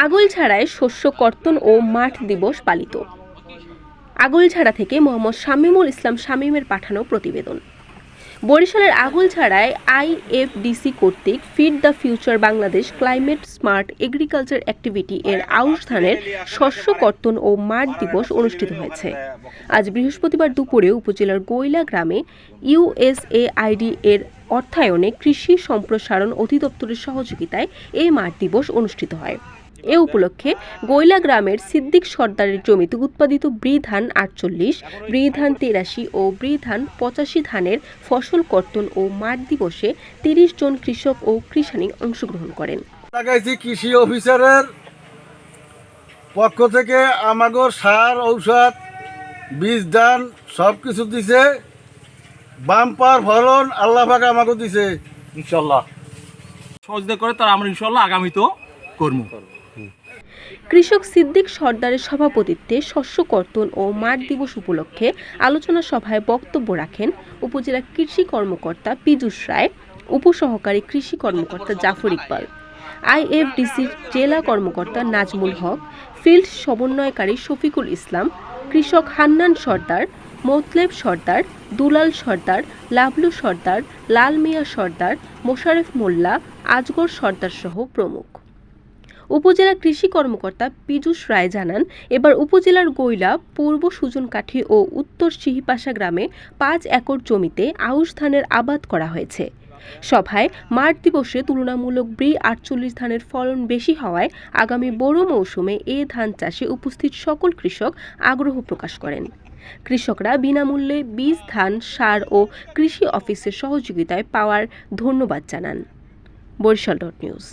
আগৈলঝাড়ায় শস্য কর্তন ও মাঠ দিবস পালিত। আগৈলঝাড়া থেকে মোহাম্মদ শামীমুল ইসলাম শামীমের পাঠানো প্রতিবেদন। বরিশালের আগৈলঝাড়ায় আইএফডিসি কর্তৃক feed the future Bangladesh climate smart agriculture activity এর আউশ ধানের শস্য কর্তন ও মাঠ দিবস অনুষ্ঠিত হয়েছে। আজ বৃহস্পতিবার দুপুরে উপজেলার গৈলা গ্রামে ইউএসএআইডি এর অর্থায়নে কৃষি সম্প্রসারণ অধিদপ্তরের সহযোগিতায় এই মাঠ দিবস অনুষ্ঠিত হয়। এ উপলক্ষে গৈলা গ্রামের সিদ্দিক সর্দারের জমিতে উৎপাদিত ব্রি ধান 48, ব্রি ধান 83 ও ব্রি ধান 85 ধানের ফসল কর্তন ও মাঠ দিবসে 30 জন কৃষক ও কৃষানী অংশগ্রহণ করেন। কৃষি অফিসারের পক্ষ থেকে আমাগো সার ঔষধ বীজ ধান সবকিছু দিছে, বাম্পার ফলন আল্লাহ পাক আমাকে দিছে। ইনশাআল্লাহ সহযোগিতা করে তার আমরা ইনশাআল্লাহ আগামীতেও করব। কৃষক সিদ্দিক সর্দারের সভাপতিত্বে শস্য কর্তন ও মাঠ দিবস উপলক্ষে আলোচনা সভায় বক্তব্য রাখেন উপজেলা কৃষি কর্মকর্তা পীযূষ রায়, উপসহকারী কৃষি কর্মকর্তা জাফর ইকবাল, আইএফডিসির জেলা কর্মকর্তা নাজমুল হক, ফিল্ড সমন্বয়কারী শফিকুল ইসলাম, কৃষক হান্নান সর্দার, মোতলেব সর্দার, দুলাল সর্দার, লাবলু সর্দার, লাল মিয়া সর্দার, মোশারেফ মোল্লা, আজগর সর্দার সহ প্রমুখ। উপজেলা কৃষি কর্মকর্তা পীযূষ রায় জানান, এবার উপজেলার গৈলা, পূর্ব সুজনকাঠি ও উত্তর সিহিপাশা গ্রামে 5 একর জমিতে আউশ ধানের আবাদ করা হয়েছে। সভায় মাঠ দিবসে তুলনামূলক ব্রি 48 ধানের ফলন বেশি হওয়ায় আগামী বোরো মৌসুমে এ ধান চাষে উপস্থিত সকল কৃষক আগ্রহ প্রকাশ করেন। কৃষকরা বিনামূল্যে বীজ, ধান, সার ও কৃষি অফিসের সহযোগিতায় পাওয়ার ধন্যবাদ জানান। বরিশাল নিউজ।